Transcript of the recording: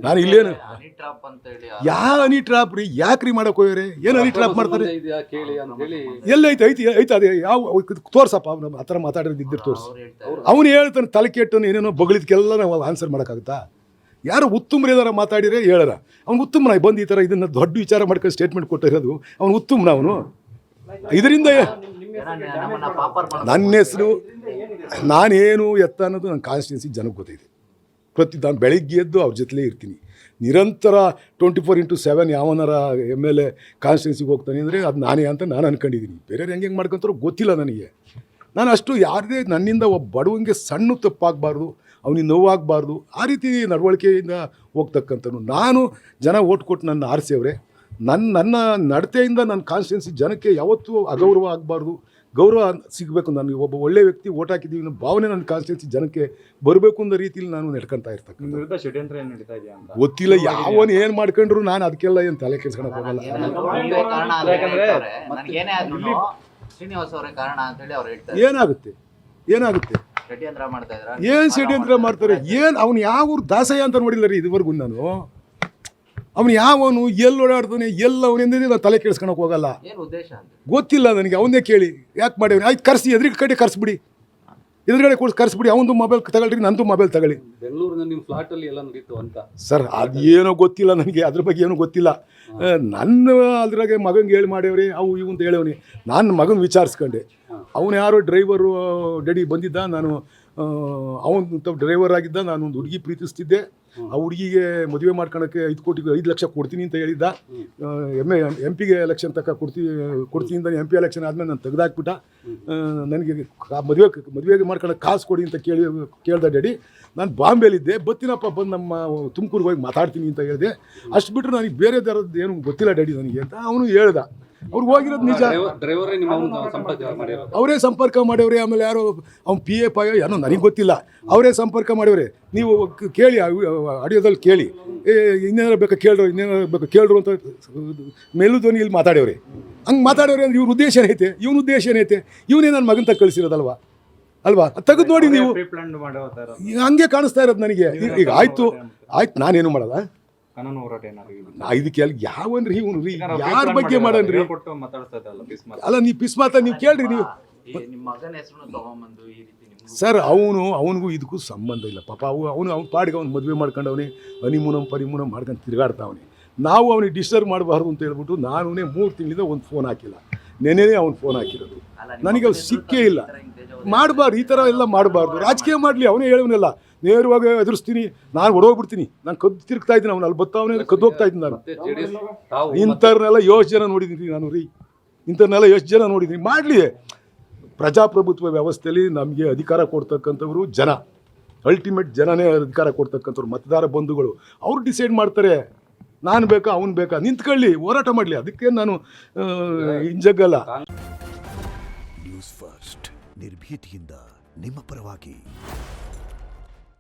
ನಾನು ಇಲ್ಲೇನು ಯಾವ ಹನಿ ಟ್ರಾಪ್ ರೀ ಯಾಕ್ರಿ ಮಾಡಕ್ ಹೋಗ್ಯಾರೆ ಏನು ಹನಿ ಟ್ರಾಪ್ ಮಾಡ್ತಾರೆ ಎಲ್ಲೈತೆ ಐತಿ ಐತೆ ಅದೇ ಯಾವ ತೋರ್ಸಪ್ಪ ಅವ್ನು ಆ ಥರ ಮಾತಾಡೋದು ಇದ್ದಿರು ತೋರ್ಸು ಅವನು ಹೇಳ್ತಾನೆ ತಲೆ ಕೆಟ್ಟನು ಏನೇನೋ ಬಗಳಿದ್ಕೆಲ್ಲ ನಾವು ಆನ್ಸರ್ ಮಾಡೋಕ್ಕಾಗುತ್ತಾ ಯಾರು ಉತ್ತಮ್ರೇದಾರ ಮಾತಾಡಿದ್ರೆ ಹೇಳಾರ ಅವ್ನು ಉತ್ತಮನ ಬಂದು ಈ ಥರ ಇದನ್ನು ದೊಡ್ಡ ವಿಚಾರ ಮಾಡ್ಕೊಂಡು ಸ್ಟೇಟ್ಮೆಂಟ್ ಕೊಟ್ಟಿರೋದು ಅವನು ಉತ್ತಮನ ಅವನು ಇದರಿಂದ ನನ್ನ ಹೆಸರು ನಾನೇನು ಎತ್ತ ಅನ್ನೋದು ನನ್ನ ಕಾನ್ಸ್ಟಿಟ್ಯೂನ್ಸಿ ಜನಕ್ಕೆ ಗೊತ್ತಿದೆ ನಾನು ಬೆಳಿಗ್ಗೆ ಎದ್ದು ಅವ್ರ ಜೊತೆಲೇ ಇರ್ತೀನಿ ನಿರಂತರ 24/7 ಯಾವನಾರ MLA ಕಾನ್ಸ್ಟಿಟ್ಯೂನ್ಸಿಗೆ ಹೋಗ್ತಾನೆ ಅಂದರೆ ಅದು ನಾನೇ ಅಂತ ನಾನು ಅಂದ್ಕೊಂಡಿದ್ದೀನಿ ಬೇರೆಯವ್ರು ಹೆಂಗೆ ಮಾಡ್ಕೊತಾರೋ ಗೊತ್ತಿಲ್ಲ ನನಗೆ ನಾನು ಅಷ್ಟು ಯಾರದೇ ನನ್ನಿಂದ ಒಬ್ಬ ಬಡವಂಗೆ ಸಣ್ಣ ತಪ್ಪಾಗಬಾರ್ದು ಅವನಿಗೆ ನೋವಾಗಬಾರ್ದು ಆ ರೀತಿ ನಡವಳಿಕೆಯಿಂದ ಹೋಗ್ತಕ್ಕಂಥನು ನಾನು ಜನ ಓಟ್ ಕೊಟ್ಟು ನನ್ನ ಆರಿಸಿಯವ್ರೆ ನನ್ನ ನಡತೆಯಿಂದ ನನ್ನ ಕಾನ್ಸ್ಟಿಟ್ಯೂನ್ಸಿ ಜನಕ್ಕೆ ಯಾವತ್ತೂ ಅಗೌರವ ಆಗಬಾರ್ದು ಗೌರವ ಸಿಗಬೇಕು ನನಗೆ ಒಬ್ಬ ಒಳ್ಳೆ ವ್ಯಕ್ತಿ ಓಟ್ ಹಾಕಿದ್ದೀವಿ ಅನ್ನೋ ಭಾವನೆ ನನ್ನ ಕಾನ್ಸ್ಟಿಟ್ಯೂನ್ಸಿ ಜನಕ್ಕೆ ಬರಬೇಕು ಅನ್ನೋ ರೀತಿಯಲ್ಲಿ ನಾನು ನಡ್ಕೊತಾ ಇರ್ತಕ್ಕಂಥ ಗೊತ್ತಿಲ್ಲ ಯಾವನು ಏನು ಮಾಡ್ಕೊಂಡ್ರು ನಾನು ಅದಕ್ಕೆಲ್ಲ ಏನು ತಲೆ ಕೆಡ್ಸ್ಕೊಳಕ್ಕೆ ಹೋಗಲ್ಲ ಏನಾಗುತ್ತೆ ಏನಾಗುತ್ತೆ ಏನು ಷಡ್ಯಂತ್ರ ಮಾಡ್ತಾರೆ ಏನು ಅವ್ನು ಯಾವ ದಾಸಯ್ಯ ಅಂತ ನೋಡಿಲ್ಲ ರೀ ಇದುವರೆಗೂ ನಾನು ಅವನು ಯಾವನು ಎಲ್ಲಿ ಓಡಾಡ್ತಾನೆ ಎಲ್ಲ ಅವನಿಂದ ನಾನು ತಲೆ ಕೆಡಿಸ್ಕೊಳಕ್ಕೆ ಹೋಗಲ್ಲ ಗೊತ್ತಿಲ್ಲ ನನಗೆ ಅವನ್ನೇ ಕೇಳಿ ಯಾಕೆ ಮಾಡೇವಿ ಆಯ್ತು ಕರೆಸಿ ಎದುರಿಗೆ ಕಡೆ ಕರೆಸ್ಬಿಡಿ ಎದುರುಗಡೆ ಕೂಡ ಕರೆಸ್ಬಿಡಿ ಅವನದು ಮೊಬೈಲ್ ತಗೊಳ್ರಿ ನಂದು ಮೊಬೈಲ್ ತಗೊಳ್ಳಿ ಬೆಂಗಳೂರಿನ ನಿಮ್ಮ ಫ್ಲಾಟಲ್ಲಿ ಎಲ್ಲ ನಡೀತು ಅಂತ ಸರ್ ಅದು ಏನೋ ಗೊತ್ತಿಲ್ಲ ನನಗೆ ಅದ್ರ ಬಗ್ಗೆ ಏನೂ ಗೊತ್ತಿಲ್ಲ ನನ್ನ ಅದ್ರಾಗೆ ಮಗಂಗೆ ಹೇಳಿ ಮಾಡ್ಯವ್ರಿ ಅವು ಇವು ಅಂತ ಹೇಳವ್ನಿ ನಾನು ಮಗನ ವಿಚಾರಿಸ್ಕೊಂಡೆ ಅವನು ಯಾರೋ ಡ್ರೈವರು ಡೆಡಿ ಬಂದಿದ್ದ ನಾನು ಅವನು ಡ್ರೈವರ್ ಆಗಿದ್ದ ನಾನು ಒಂದು ಹುಡುಗಿ ಪ್ರೀತಿಸ್ತಿದ್ದೆ ಆ ಹುಡುಗಿಗೆ ಮದುವೆ ಮಾಡ್ಕೊಳಕ್ಕೆ 5 ಲಕ್ಷ ಕೊಡ್ತೀನಿ ಅಂತ ಹೇಳಿದ್ದ MP ಎಲೆಕ್ಷನ್ ತನಕ ಕೊಡ್ತೀನಿ ಅಂತ MP ಎಲೆಕ್ಷನ್ ಆದಮೇಲೆ ನಾನು ತೆಗೆದಾಕ್ಬಿಟ್ಟ ನನಗೆ ಮದುವೆಗೆ ಮಾಡ್ಕೊಳಕ್ಕೆ ಕಾಸು ಕೊಡಿ ಅಂತ ಕೇಳ್ದ ಡ್ಯಾಡಿ ನಾನು ಬಾಂಬೆಲಿದ್ದೆ ಬತ್ತೀನಪ್ಪ ಬಂದು ನಮ್ಮ ತುಮಕೂರಿಗೆ ಹೋಗಿ ಮಾತಾಡ್ತೀನಿ ಅಂತ ಹೇಳಿದೆ ಅಷ್ಟು ಬಿಟ್ಟರೆ ನನಗೆ ಬೇರೆ ಥರದ್ದು ಏನು ಗೊತ್ತಿಲ್ಲ ಡ್ಯಾಡಿ ನನಗೆ ಅಂತ ಅವನು ಹೇಳ್ದ ಅವ್ರಿಗೆ ಹೋಗಿರೋದು ನಿಜ ಅವರೇ ಸಂಪರ್ಕ ಮಾಡ್ಯವ್ರೆ ಆಮೇಲೆ ಯಾರೋ ಅವ್ನು PF ಏನೋ ನನಗೆ ಗೊತ್ತಿಲ್ಲ ಅವರೇ ಸಂಪರ್ಕ ಮಾಡ್ಯವ್ರೆ ನೀವು ಕೇಳಿ ಆಡಿಯೋದಲ್ಲಿ ಕೇಳಿ ಇನ್ನೇನಾರು ಬೇಕಾ ಕೇಳ್ರು ಅಂತ ಮೇಲು ಧ್ವನಿಯಲ್ಲಿ ಮಾತಾಡ್ಯವ್ರೆ ಹಂಗೆ ಮಾತಾಡೋರೆ ಅಂದ್ರೆ ಇವ್ರ ಉದ್ದೇಶ ಏನೈತೆ ಇವನ ಉದ್ದೇಶ ಏನೈತೆ ಇವನೇ ನನ್ನ ಮಗನ ತಗ ಕಳಿಸಿರೋದಲ್ವಾ ಅಲ್ವಾ ತೆಗೆದು ನೋಡಿ ನೀವು ಹಂಗೆ ಕಾಣಿಸ್ತಾ ಇರೋದು ನನಗೆ ಈಗ ಆಯ್ತು ನಾನೇನು ಮಾಡಲ್ಲ ಇದಕ್ಕೆ ಯಾವನ್ರಿ ಇವನು ರೀ ಯಾರ ಬಗ್ಗೆ ಮಾಡನ್ರಿ ಅಲ್ಲ ನೀವು ಪಿಸ್ಮಾತ ನೀವು ಕೇಳ್ರಿ ನೀವು ಸರ್ ಅವನಿಗೂ ಇದಕ್ಕೂ ಸಂಬಂಧ ಇಲ್ಲ ಪಾಪ ಅವನ ಪಾಡಿಗೆ ಅವ್ನು ಮದುವೆ ಮಾಡ್ಕೊಂಡವನೇ ಹನಿಮೂನಮ್ ಮಾಡ್ಕೊಂಡು ತಿರುಗಾಡ್ತಾವನೆ ನಾವು ಅವನಿಗೆ ಡಿಸ್ಟರ್ಬ್ ಮಾಡಬಾರ್ದು ಅಂತ ಹೇಳ್ಬಿಟ್ಟು ನಾನು 3 ತಿಂಗಳಿಂದ ಒಂದು ಫೋನ್ ಹಾಕಿಲ್ಲ ನೆನೆನೇ ಅವ್ನು ಫೋನ್ ಹಾಕಿರೋದು ನನಗೆ ಅವ್ನು ಸಿಕ್ಕೇ ಇಲ್ಲ ಮಾಡಬಾರ್ದು ಈ ಥರ ಎಲ್ಲ ಮಾಡಬಾರ್ದು ರಾಜಕೀಯ ಮಾಡಲಿ ಅವನೇ ಹೇಳೋನೆಲ್ಲ ನೇರವಾಗಿ ಎದುರಿಸ್ತೀನಿ ನಾನು ಹೊಡೋಗ್ಬಿಡ್ತೀನಿ ನಾನು ಕದ್ದು ತಿರುಗ್ತಾ ಇದ್ದೀನಿ ಅವ್ನು ಅಲ್ಲಿ ಬತ್ತಾವನೇ ಕದ್ದು ಹೋಗ್ತಾ ಇದ್ದೀನಿ ನಾನು ಇಂಥವ್ರನ್ನೆಲ್ಲ ಎಷ್ಟು ಜನ ನೋಡಿದ್ದೀನಿ ನಾನು ರೀ ಇಂಥವ್ರನ್ನೆಲ್ಲ ಎಷ್ಟು ಜನ ನೋಡಿದ್ದೀನಿ ಮಾಡಲಿ ಪ್ರಜಾಪ್ರಭುತ್ವ ವ್ಯವಸ್ಥೆಯಲ್ಲಿ ನಮಗೆ ಅಧಿಕಾರ ಕೊಡ್ತಕ್ಕಂಥವ್ರು ಜನ ಅಲ್ಟಿಮೇಟ್ ಜನನೇ ಅಧಿಕಾರ ಕೊಡ್ತಕ್ಕಂಥವ್ರು ಮತದಾರ ಬಂಧುಗಳು ಅವ್ರು ಡಿಸೈಡ್ ಮಾಡ್ತಾರೆ ನಾನು ಬೇಕಾ ಅವ್ನು ಬೇಕಾ ನಿಂತ್ಕೊಳ್ಳಿ ಹೋರಾಟ ಮಾಡಲಿ ಅದಕ್ಕೆ ನಾನು ಹಿಂಜಗ್ಗಲ್ಲ. ನ್ಯೂಸ್ ಫಸ್ಟ್ ನಿರ್ಭೀತಿಯಿಂದ ನಿಮ್ಮ ಪರವಾಗಿ.